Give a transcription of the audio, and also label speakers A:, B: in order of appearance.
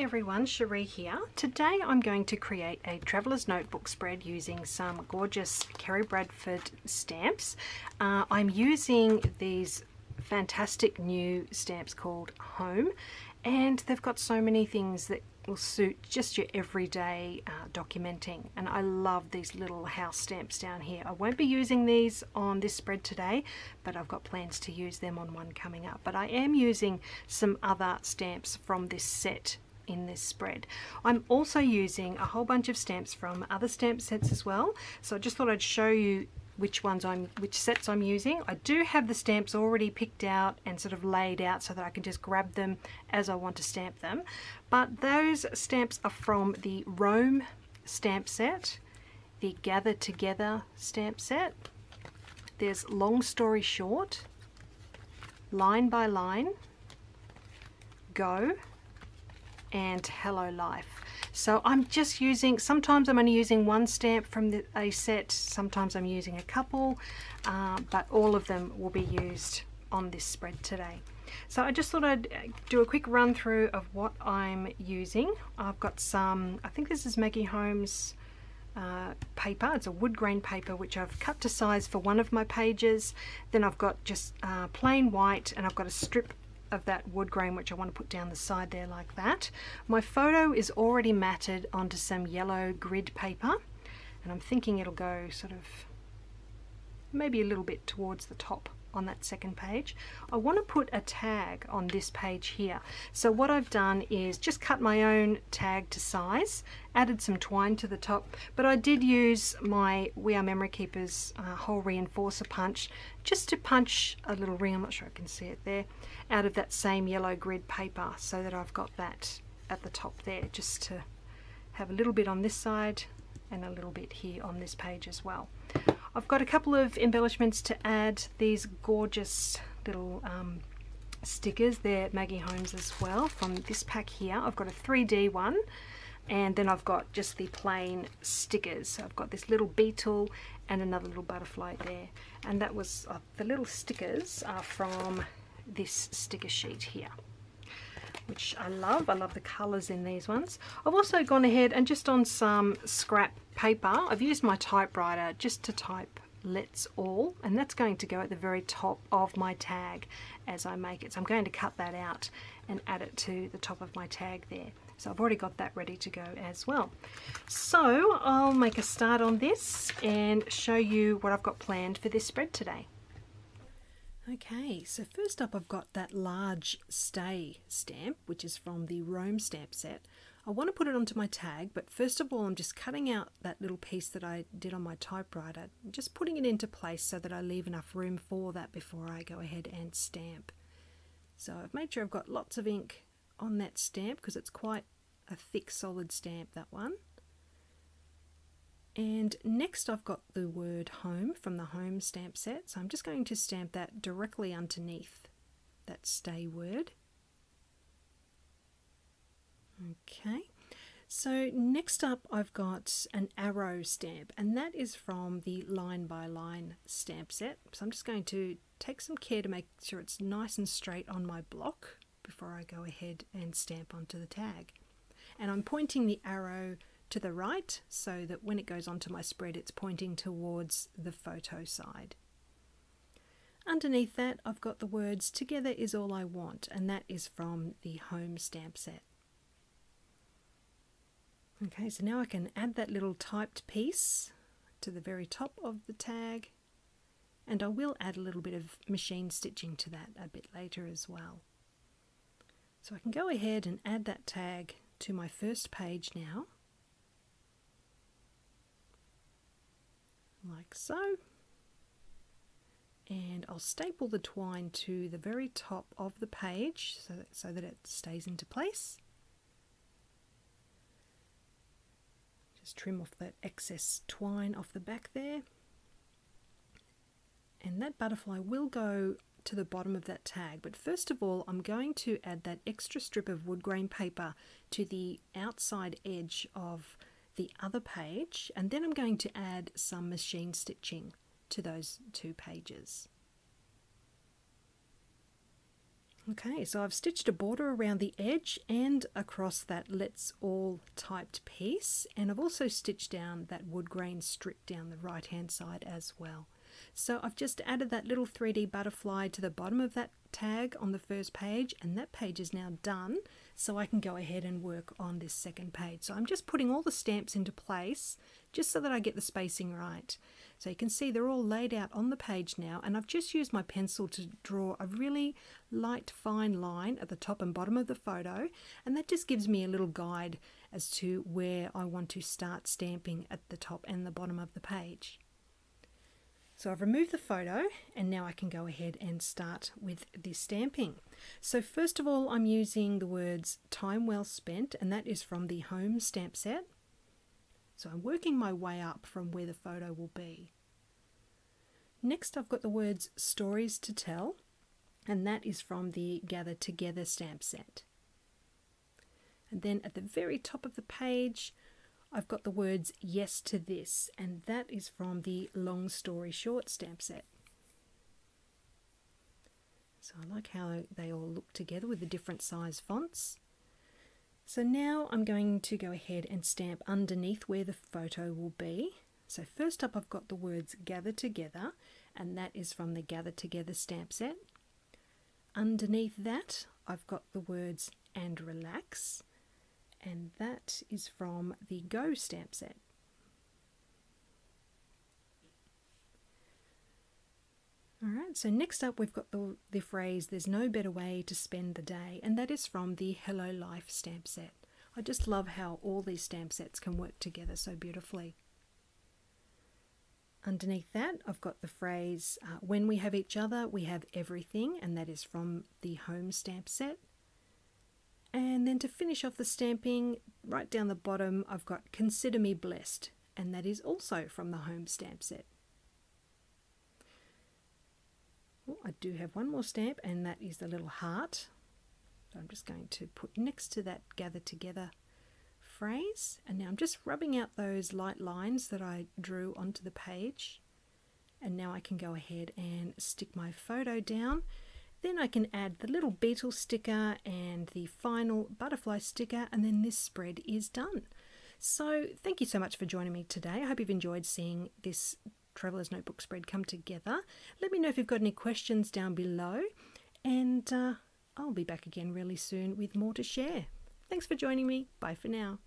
A: everyone, Sheree here. Today I'm going to create a traveller's notebook spread using some gorgeous Kerri Bradford stamps. I'm using these fantastic new stamps called Home, and they've got so many things that will suit just your everyday documenting, and I love these little house stamps down here. I won't be using these on this spread today, but I've got plans to use them on one coming up. But I am using some other stamps from this set in this spread. I'm also using a whole bunch of stamps from other stamp sets as well, so I just thought I'd show you which sets I'm using. I do have the stamps already picked out and sort of laid out so that I can just grab them as I want to stamp them. But those stamps are from the Rome stamp set, the Gather Together stamp set. There's Long Story Short, Line by Line, Go, and Hello Life. So I'm just using, sometimes I'm only using one stamp from a set, sometimes I'm using a couple, but all of them will be used on this spread today. So I just thought I'd do a quick run through of what I'm using. I've got some, I think this is Maggie Holmes paper. It's a wood grain paper which I've cut to size for one of my pages. Then I've got just plain white, and I've got a strip of that wood grain which I want to put down the side there like that. My photo is already matted onto some yellow grid paper, and I'm thinking it'll go sort of maybe a little bit towards the top on that second page. I want to put a tag on this page here, so what I've done is just cut my own tag to size, added some twine to the top, but I did use my We Are Memory Keepers hole reinforcer punch just to punch a little ring, I'm not sure I can see it there, out of that same yellow grid paper, so that I've got that at the top there, just to have a little bit on this side and a little bit here on this page as well. I've got a couple of embellishments to add. These gorgeous little stickers. They're Maggie Holmes as well from this pack here. I've got a 3D one, and then I've got just the plain stickers. So I've got this little beetle and another little butterfly there, and that was the little stickers are from this sticker sheet here, which I love. I love the colours in these ones. I've also gone ahead and just on some scrap paper, I've used my typewriter just to type Let's All, and that's going to go at the very top of my tag as I make it. So I'm going to cut that out and add it to the top of my tag there. So I've already got that ready to go as well. So I'll make a start on this and show you what I've got planned for this spread today. Okay, so first up I've got that large stay stamp, which is from the Rome stamp set. I want to put it onto my tag, but first of all I'm just cutting out that little piece that I did on my typewriter, just putting it into place so that I leave enough room for that before I go ahead and stamp. So I've made sure I've got lots of ink on that stamp because it's quite a thick solid stamp, that one. And next I've got the word Home from the Home stamp set, so I'm just going to stamp that directly underneath that stay word. Okay, so next up I've got an arrow stamp, and that is from the Line by Line stamp set. So I'm just going to take some care to make sure it's nice and straight on my block before I go ahead and stamp onto the tag. And I'm pointing the arrow to the right so that when it goes onto my spread it's pointing towards the photo side. Underneath that I've got the words Together Is All I Want, and that is from the Home stamp set. Okay, so now I can add that little typed piece to the very top of the tag, and I will add a little bit of machine stitching to that a bit later as well. So I can go ahead and add that tag to my first page now, like so, and I'll staple the twine to the very top of the page so that it stays into place. Just trim off that excess twine off the back there, and that butterfly will go to the bottom of that tag, but first of all I'm going to add that extra strip of wood grain paper to the outside edge of the other page, and then I'm going to add some machine stitching to those two pages. Okay, so I've stitched a border around the edge and across that Let's All typed piece, and I've also stitched down that wood grain strip down the right hand side as well. So I've just added that little 3D butterfly to the bottom of that tag on the first page, and that page is now done, so I can go ahead and work on this second page. So I'm just putting all the stamps into place just so that I get the spacing right. So you can see they're all laid out on the page now, and I've just used my pencil to draw a really light fine line at the top and bottom of the photo, and that just gives me a little guide as to where I want to start stamping at the top and the bottom of the page. So I've removed the photo, and now I can go ahead and start with this stamping. So first of all, I'm using the words "time well spent," and that is from the home stamp set. So I'm working my way up from where the photo will be. Next, I've got the words "stories to tell," and that is from the Gather Together stamp set. And then at the very top of the page, I've got the words "yes to this," and that is from the Long Story Short stamp set. So I like how they all look together with the different size fonts. So now I'm going to go ahead and stamp underneath where the photo will be. So first up, I've got the words "Gather Together," and that is from the Gather Together stamp set. Underneath that, I've got the words "and relax," and that is from the Go stamp set. Alright, so next up we've got the phrase "there's no better way to spend the day," and that is from the Hello Life stamp set. I just love how all these stamp sets can work together so beautifully. Underneath that, I've got the phrase "when we have each other, we have everything," and that is from the Home stamp set. And then to finish off the stamping, right down the bottom, I've got "consider me blessed," and that is also from the Home stamp set. Oh, I do have one more stamp, and that is the little heart. So I'm just going to put next to that "Gather Together" phrase, and now I'm just rubbing out those light lines that I drew onto the page. And now I can go ahead and stick my photo down. Then I can add the little beetle sticker and the final butterfly sticker, and then this spread is done. So thank you so much for joining me today. I hope you've enjoyed seeing this Traveler's Notebook spread come together. Let me know if you've got any questions down below, and I'll be back again really soon with more to share. Thanks for joining me. Bye for now.